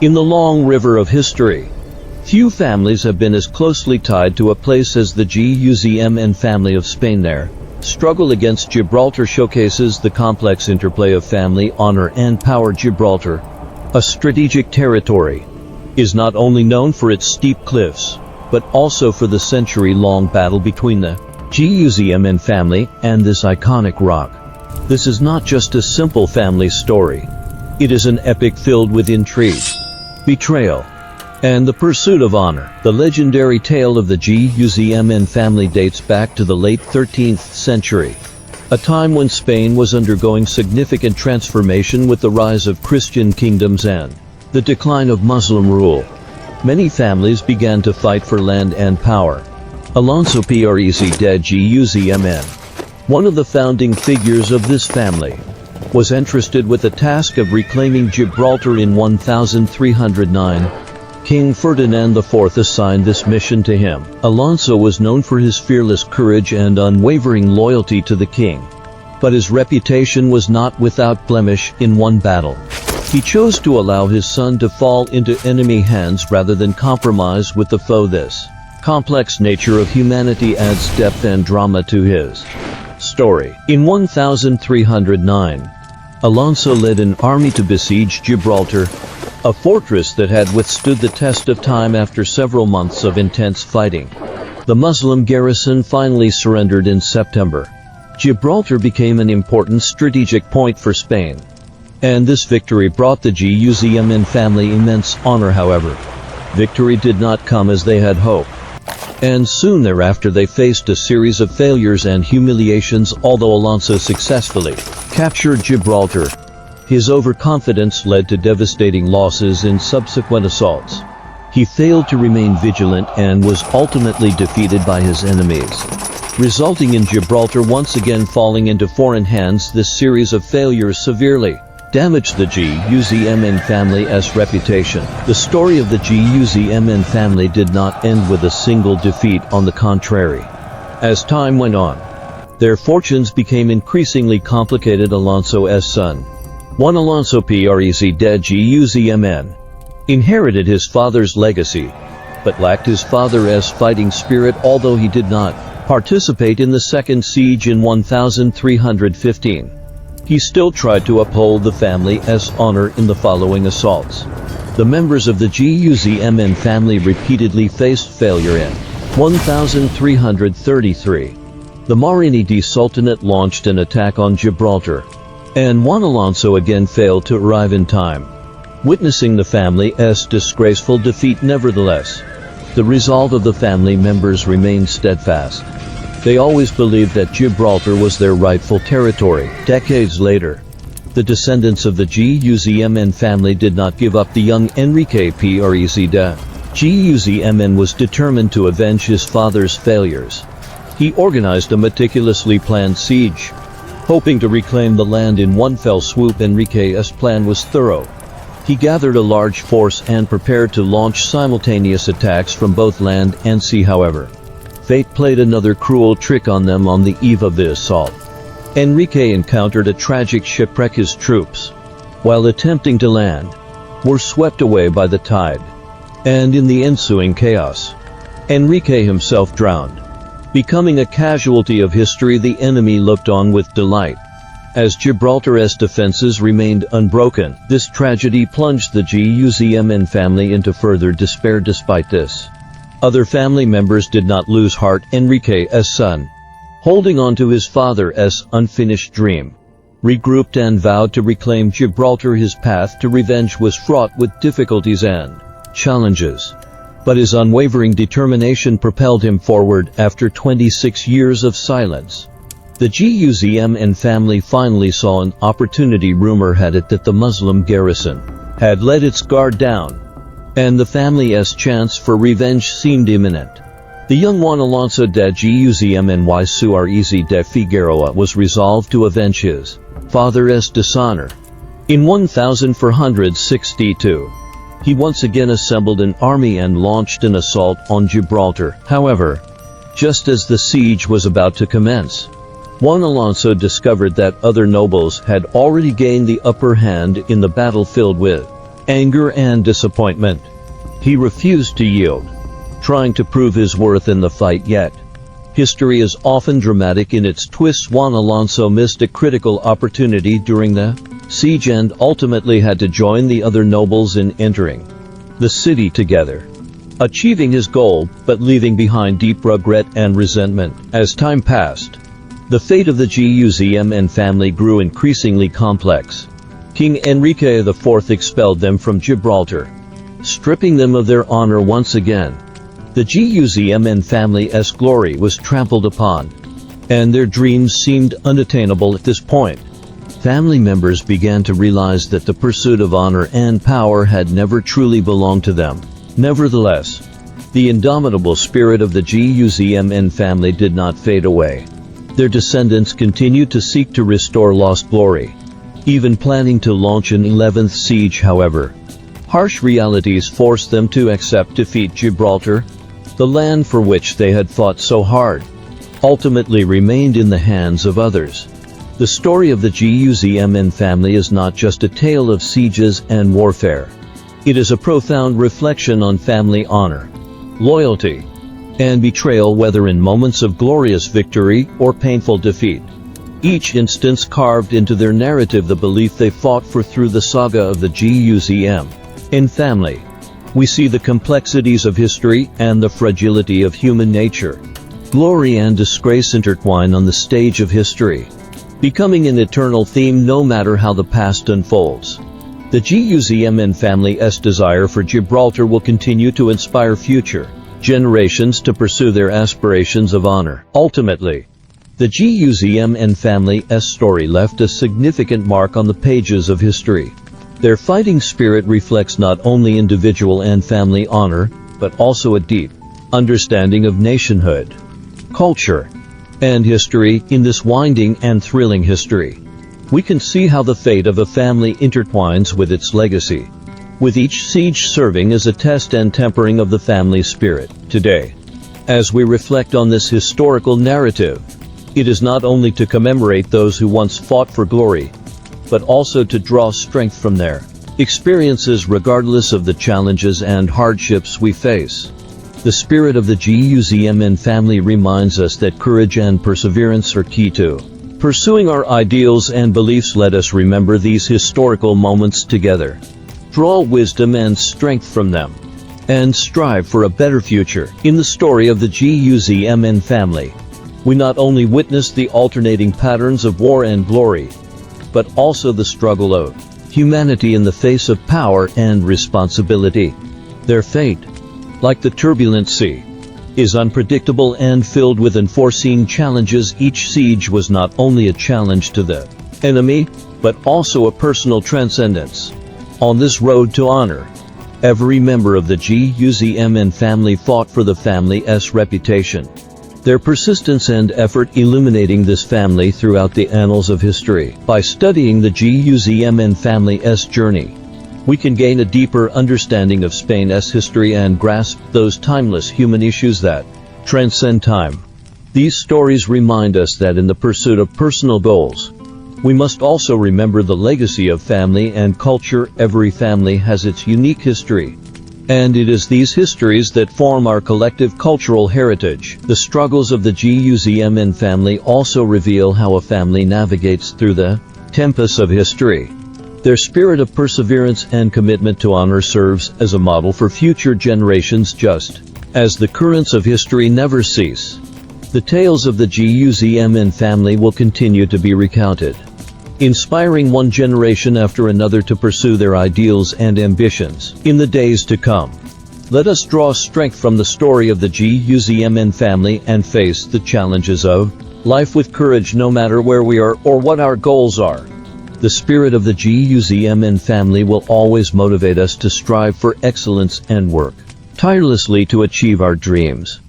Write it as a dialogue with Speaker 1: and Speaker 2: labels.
Speaker 1: In the long river of history, few families have been as closely tied to a place as the Guzmán family of Spain. Their struggle against Gibraltar showcases the complex interplay of family honor and power. Gibraltar, a strategic territory, is not only known for its steep cliffs, but also for the century-long battle between the Guzmán family and this iconic rock. This is not just a simple family story. It is an epic filled with intrigue, betrayal, and the pursuit of honor. The legendary tale of the Guzmán family dates back to the late 13th century, a time when Spain was undergoing significant transformation with the rise of Christian kingdoms and the decline of Muslim rule. Many families began to fight for land and power. Alonso Pérez de Guzmán, one of the founding figures of this family, was entrusted with the task of reclaiming Gibraltar in 1309. King Ferdinand IV assigned this mission to him. Alonso was known for his fearless courage and unwavering loyalty to the king. But his reputation was not without blemish. In one battle, he chose to allow his son to fall into enemy hands rather than compromise with the foe. This complex nature of humanity adds depth and drama to his story. In 1309, Alonso led an army to besiege Gibraltar, a fortress that had withstood the test of time. After several months of intense fighting, the Muslim garrison finally surrendered in September. Gibraltar became an important strategic point for Spain, and this victory brought the Guzmán family immense honor. However, victory did not come as they had hoped, and soon thereafter they faced a series of failures and humiliations. Although Alonso successfully captured Gibraltar, his overconfidence led to devastating losses in subsequent assaults. He failed to remain vigilant and was ultimately defeated by his enemies, resulting in Gibraltar once again falling into foreign hands. This series of failures severely damaged the Guzmán family's reputation. The story of the Guzmán family did not end with a single defeat. On the contrary, as time went on, their fortunes became increasingly complicated. Alonso's son, Alonso Pérez de Guzmán, inherited his father's legacy, but lacked his father's fighting spirit. Although he did not participate in the second siege in 1315, he still tried to uphold the family's honor in the following assaults. The members of the Guzmán family repeatedly faced failure. In 1333, the Marinidi Sultanate launched an attack on Gibraltar, and Juan Alonso again failed to arrive in time, witnessing the family's disgraceful defeat. Nevertheless, the resolve of the family members remained steadfast. They always believed that Gibraltar was their rightful territory. Decades later, the descendants of the Guzmán family did not give up. The young Enrique Pérez de Guzmán was determined to avenge his father's failures. He organized a meticulously planned siege, hoping to reclaim the land in one fell swoop. Enrique's plan was thorough. He gathered a large force and prepared to launch simultaneous attacks from both land and sea. However, fate played another cruel trick on them. On the eve of the assault, Enrique encountered a tragic shipwreck. His troops, while attempting to land, were swept away by the tide, and in the ensuing chaos, Enrique himself drowned, becoming a casualty of history. The enemy looked on with delight as Gibraltar's defenses remained unbroken. This tragedy plunged the Guzmán family into further despair. Despite this, other family members did not lose heart. Enrique's son, holding on to his father's unfinished dream, regrouped and vowed to reclaim Gibraltar. His path to revenge was fraught with difficulties and challenges, but his unwavering determination propelled him forward. After 26 years of silence, the Guzmán family finally saw an opportunity. Rumor had it that the Muslim garrison had let its guard down, and the family's chance for revenge seemed imminent. The young Juan Alonso de Guzmán y Suárez de Figueroa was resolved to avenge his father's dishonor. In 1462, he once again assembled an army and launched an assault on Gibraltar. However, just as the siege was about to commence, Juan Alonso discovered that other nobles had already gained the upper hand in the battle. Filled with anger and disappointment. He refused to yield, trying to prove his worth in the fight. Yet history is often dramatic in its twists. Juan Alonso missed a critical opportunity during the siege and ultimately had to join the other nobles in entering the city together, achieving his goal but leaving behind deep regret and resentment. As time passed, the fate of the Guzmán family grew increasingly complex. King Enrique IV expelled them from Gibraltar, stripping them of their honor once again. The Guzmán family's glory was trampled upon, and their dreams seemed unattainable at this point. Family members began to realize that the pursuit of honor and power had never truly belonged to them. Nevertheless, the indomitable spirit of the Guzmán family did not fade away. Their descendants continued to seek to restore lost glory, even planning to launch an 11th siege. However, harsh realities forced them to accept defeat. Gibraltar, the land for which they had fought so hard, ultimately remained in the hands of others. The story of the Guzmán family is not just a tale of sieges and warfare. It is a profound reflection on family honor, loyalty, and betrayal, whether in moments of glorious victory or painful defeat. Each instance carved into their narrative the belief they fought for. Through the saga of the Guzmán family, we see the complexities of history and the fragility of human nature. Glory and disgrace intertwine on the stage of history, becoming an eternal theme no matter how the past unfolds. The Guzmán family's desire for Gibraltar will continue to inspire future generations to pursue their aspirations of honor. Ultimately, the Guzmán family's story left a significant mark on the pages of history. Their fighting spirit reflects not only individual and family honor, but also a deep understanding of nationhood, culture, and history. In this winding and thrilling history, we can see how the fate of a family intertwines with its legacy, with each siege serving as a test and tempering of the family spirit. Today, as we reflect on this historical narrative, it is not only to commemorate those who once fought for glory, but also to draw strength from their experiences regardless of the challenges and hardships we face. The spirit of the Guzmán family reminds us that courage and perseverance are key to pursuing our ideals and beliefs. Let us remember these historical moments together, draw wisdom and strength from them, and strive for a better future. In the story of the Guzmán family, we not only witness the alternating patterns of war and glory, but also the struggle of humanity in the face of power and responsibility. Their fate, like the turbulent sea, is unpredictable and filled with unforeseen challenges. Each siege was not only a challenge to the enemy, but also a personal transcendence. On this road to honor, every member of the Guzmán family fought for the family's reputation, their persistence and effort illuminating this family throughout the annals of history. By studying the Guzmán family's journey, we can gain a deeper understanding of Spain's history and grasp those timeless human issues that transcend time. These stories remind us that in the pursuit of personal goals, we must also remember the legacy of family and culture. Every family has its unique history, and it is these histories that form our collective cultural heritage. The struggles of the Guzmán family also reveal how a family navigates through the tempests of history. Their spirit of perseverance and commitment to honor serves as a model for future generations. Just as the currents of history never cease, the tales of the Guzmán family will continue to be recounted, inspiring one generation after another to pursue their ideals and ambitions. In the days to come, let us draw strength from the story of the Guzmán family and face the challenges of life with courage, no matter where we are or what our goals are. The spirit of the Guzmán family will always motivate us to strive for excellence and work tirelessly to achieve our dreams.